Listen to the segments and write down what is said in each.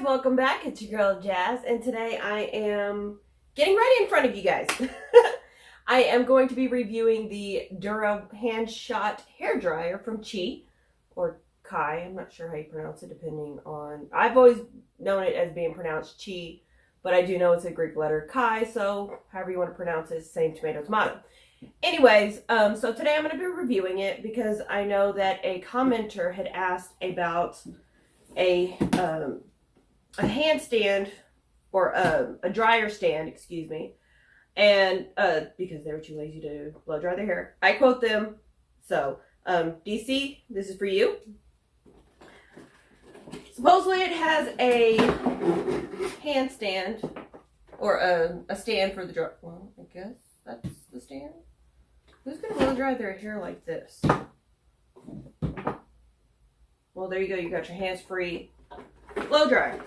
guys, welcome back. It's your girl Jazz, and today I am getting ready in front of you guys. I am going to be reviewing the Dura Handshot hair dryer from Chi, or Chi. I'm not sure how you pronounce it depending on... I've always known it as being pronounced Chi, but I do know it's a Greek letter Chi, so however you want to pronounce it, same tomato tomato. Anyways, so today I'm going to be reviewing it because I know that a commenter had asked about a handstand, or a dryer stand, excuse me, and because they were too lazy to blow dry their hair. I quote them. So DC, this is for you. Supposedly it has a handstand, or a stand for the dryer. Well, I guess that's the stand. Who's gonna blow dry their hair like this? Well, there you go. You got your hands-free blow dryer.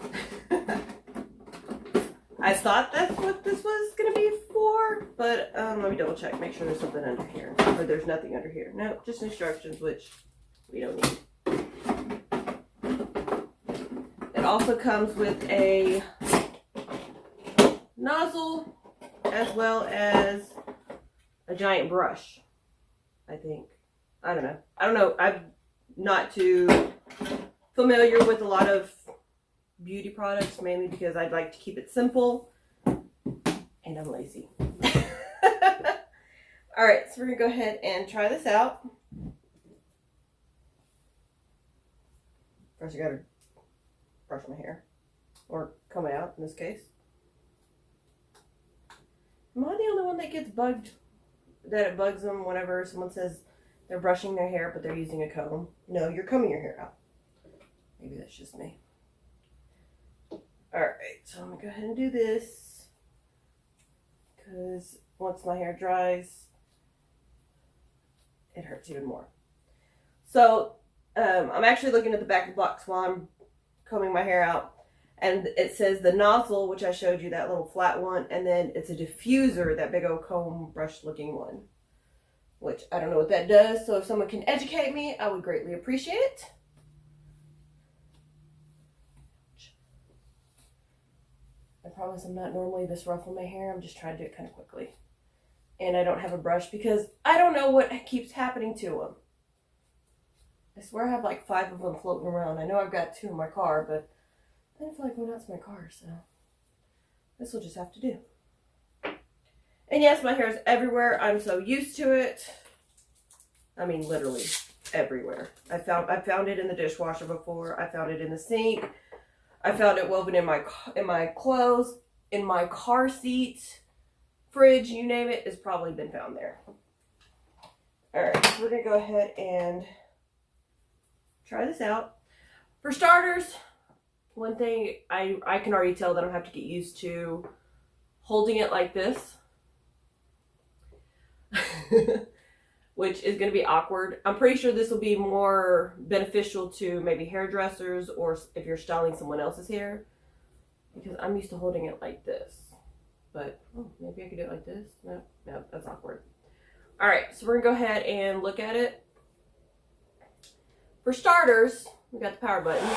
I thought that's what this was going to be for, but let me double check. Make sure there's something under here. Or there's nothing under here. No, just instructions, which we don't need. It also comes with a nozzle as well as a giant brush, I think. I don't know. I'm not too familiar with a lot of beauty products, mainly because I'd like to keep it simple and I'm lazy. Alright, so we're gonna go ahead and try this out. First I gotta brush my hair, or comb it out in this case. Am I the only one that gets bugged, that it bugs them whenever someone says they're brushing their hair but they're using a comb? No, you're combing your hair out. Maybe that's just me. Alright, so I'm going to go ahead and do this, because once my hair dries, it hurts even more. So, I'm actually looking at the back of the box while I'm combing my hair out, and it says the nozzle, which I showed you, that little flat one, and then it's a diffuser, that big old comb brush looking one, which I don't know what that does, so if someone can educate me, I would greatly appreciate it. I promise I'm not normally this rough on my hair. I'm just trying to do it kind of quickly. And I don't have a brush because I don't know what keeps happening to them. I swear I have like 5 of them floating around. I know I've got 2 in my car, but I don't feel like going out to my car, so this will just have to do. And yes, my hair is everywhere. I'm so used to it. I mean, literally everywhere. I found it in the dishwasher before. I found it in the sink. I found it woven in my clothes, in my car seat, fridge, you name it, it's probably been found there. Alright, so we're going to go ahead and try this out. For starters, one thing I can already tell that I have to get used to holding it like this. Which is going to be awkward. I'm pretty sure this will be more beneficial to maybe hairdressers or if you're styling someone else's hair, because I'm used to holding it like this. But maybe I could do it like this. No, that's awkward. All right, so we're gonna go ahead and look at it. For starters, we got the power button.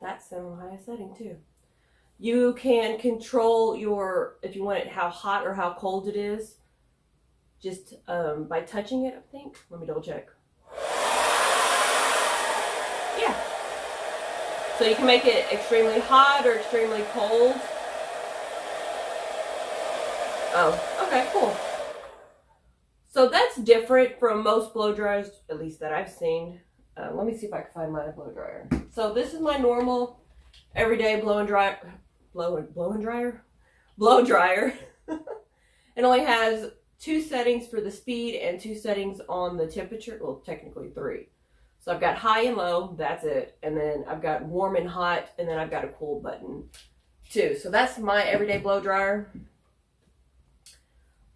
That's set on the highest setting too. You can control if you want it, how hot or how cold it is, just by touching it, I think. Let me double check. Yeah. So you can make it extremely hot or extremely cold. Oh, okay, cool. So that's different from most blow dryers, at least that I've seen. Let me see if I can find my blow dryer. So this is my normal, everyday blow dryer. It only has 2 settings for the speed and 2 settings on the temperature. Well, technically 3. So I've got high and low, that's it. And then I've got warm and hot, and then I've got a cool button too. So that's my everyday blow dryer.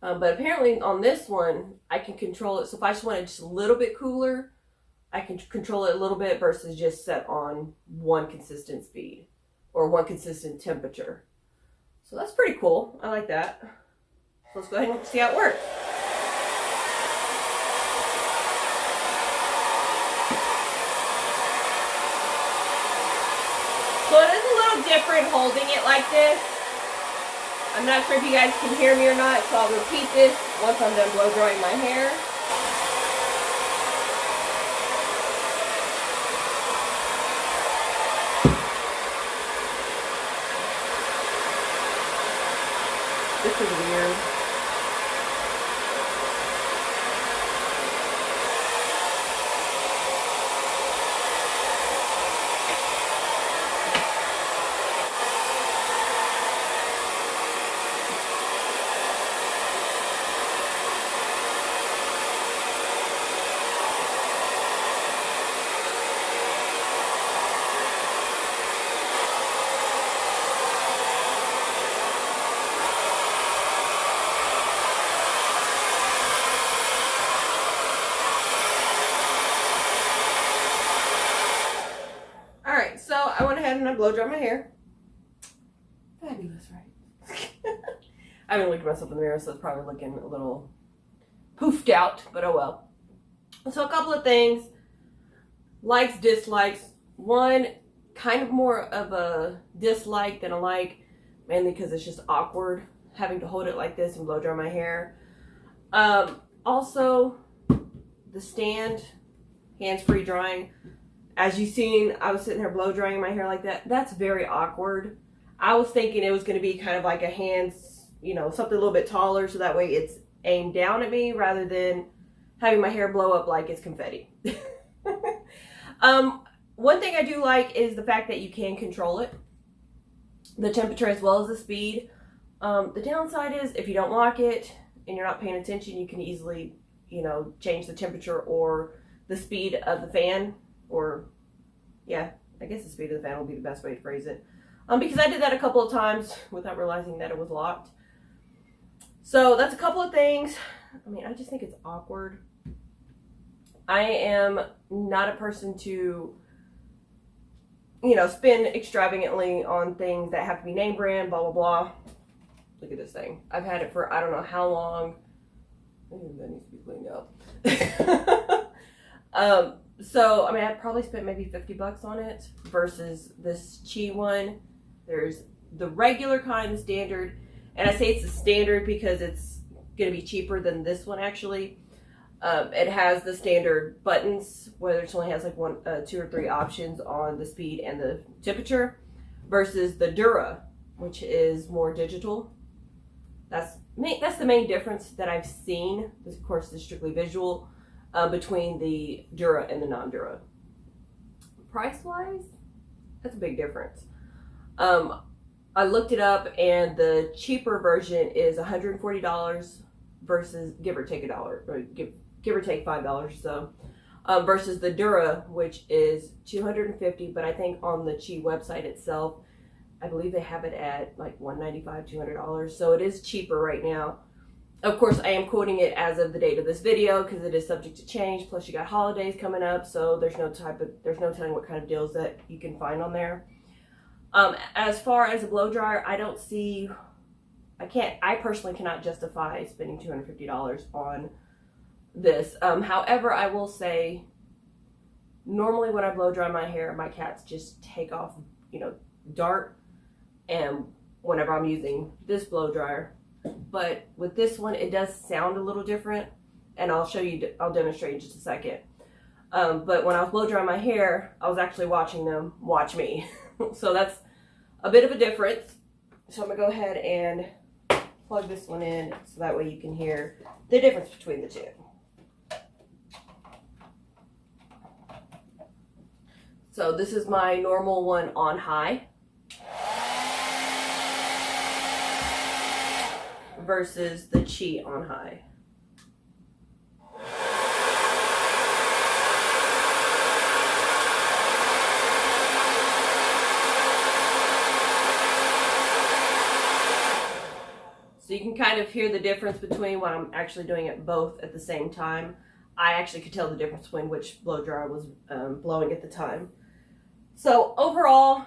But apparently on this one, I can control it. So if I just want it just a little bit cooler, I can control it a little bit versus just set on one consistent speed or one consistent temperature. So that's pretty cool. I like that. So let's go ahead and see how it works. So it is a little different holding it like this. I'm not sure if you guys can hear me or not, so I'll repeat this once I'm done blow drying my hair. This is weird. I went ahead and I blow dry my hair. Fabulous, right? I haven't looked at myself in the mirror, so it's probably looking a little poofed out, but oh well. So a couple of things. Likes, dislikes. One, kind of more of a dislike than a like, mainly because it's just awkward having to hold it like this and blow dry my hair. Also, the stand, hands-free drying. As you've seen, I was sitting here blow drying my hair like that. That's very awkward. I was thinking it was going to be kind of like a hands, you know, something a little bit taller so that way it's aimed down at me rather than having my hair blow up like it's confetti. One thing I do like is the fact that you can control it, the temperature as well as the speed. The downside is if you don't lock it and you're not paying attention, you can easily, you know, change the temperature or the speed of the fan. Or, yeah, I guess the speed of the fan will be the best way to phrase it. Because I did that a couple of times without realizing that it was locked. So that's a couple of things. I mean, I just think it's awkward. I am not a person to, you know, spend extravagantly on things that have to be name brand, blah, blah, blah. Look at this thing. I've had it for I don't know how long. That needs to be cleaned up. So, I mean, I probably spent maybe $50 on it versus this Chi one. There's the regular kind, the standard. And I say it's the standard because it's going to be cheaper than this one, actually. It has the standard buttons, where it only has like one, 2 or 3 options on the speed and the temperature, versus the Dura, which is more digital. That's the main difference that I've seen. This, of course, is strictly visual. Between the Dura and the non-Dura. Price-wise, that's a big difference. I looked it up, and the cheaper version is $140 versus give or take $1, or give or take $5 or so, versus the Dura, which is $250. But I think on the Chi website itself, I believe they have it at like $195, $200. So it is cheaper right now. Of course, I am quoting it as of the date of this video because it is subject to change. Plus, you got holidays coming up, so there's no telling what kind of deals that you can find on there. As far as a blow dryer, I personally cannot justify spending $250 on this. However, I will say, normally when I blow dry my hair, my cats just take off, you know, dart, and whenever I'm using this blow dryer. But with this one, it does sound a little different, and I'll demonstrate in just a second. But when I was blow drying my hair, I was actually watching them watch me. So that's a bit of a difference. So I'm gonna go ahead and plug this one in so that way you can hear the difference between the two. So this is my normal one on high versus the Chi on high. So you can kind of hear the difference between when I'm actually doing it both at the same time. I actually could tell the difference between which blow dryer was blowing at the time. So overall,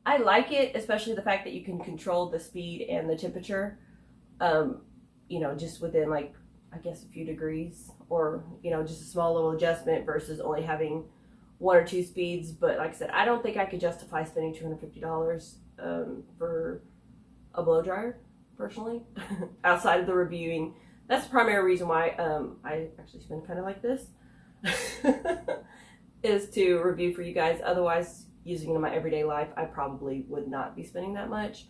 I like it, especially the fact that you can control the speed and the temperature, you know, just within like, I guess a few degrees, or, you know, just a small little adjustment versus only having 1 or 2 speeds, but like I said, I don't think I could justify spending $250 for a blow dryer, personally. Outside of the reviewing, that's the primary reason why I actually spend kind of like this, is to review for you guys. Otherwise, using it in my everyday life, I probably would not be spending that much.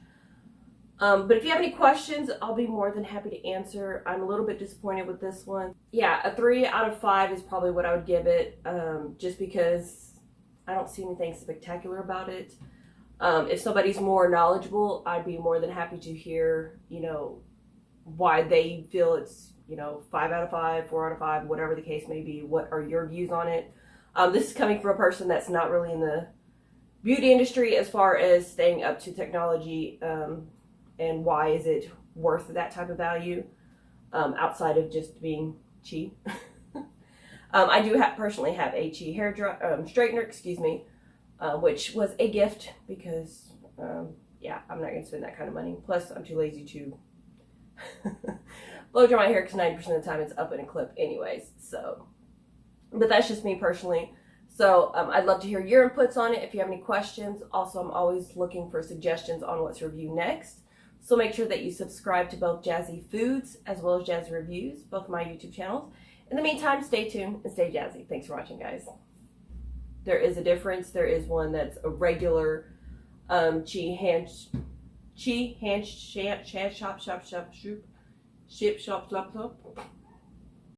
But if you have any questions, I'll be more than happy to answer. I'm a little bit disappointed with this one. Yeah, a 3 out of 5 is probably what I would give it, just because I don't see anything spectacular about it. If somebody's more knowledgeable, I'd be more than happy to hear, you know, why they feel it's, you know, 5 out of 5, 4 out of 5, whatever the case may be. What are your views on it? This is coming from a person that's not really in the beauty industry as far as staying up to technology, and why is it worth that type of value, outside of just being Chi. I do personally have a Chi hair straightener, excuse me, which was a gift because, yeah, I'm not going to spend that kind of money. Plus, I'm too lazy to blow dry my hair because 90% of the time it's up in a clip anyways. So, but that's just me personally. So I'd love to hear your inputs on it if you have any questions. Also, I'm always looking for suggestions on what to review next. So make sure that you subscribe to both Jazzy Foodz as well as Jazzy Reviews, both my YouTube channels. In the meantime, stay tuned and stay jazzy. Thanks for watching, guys. There is a difference. There is one that's a regular Chi Handshot Dryer.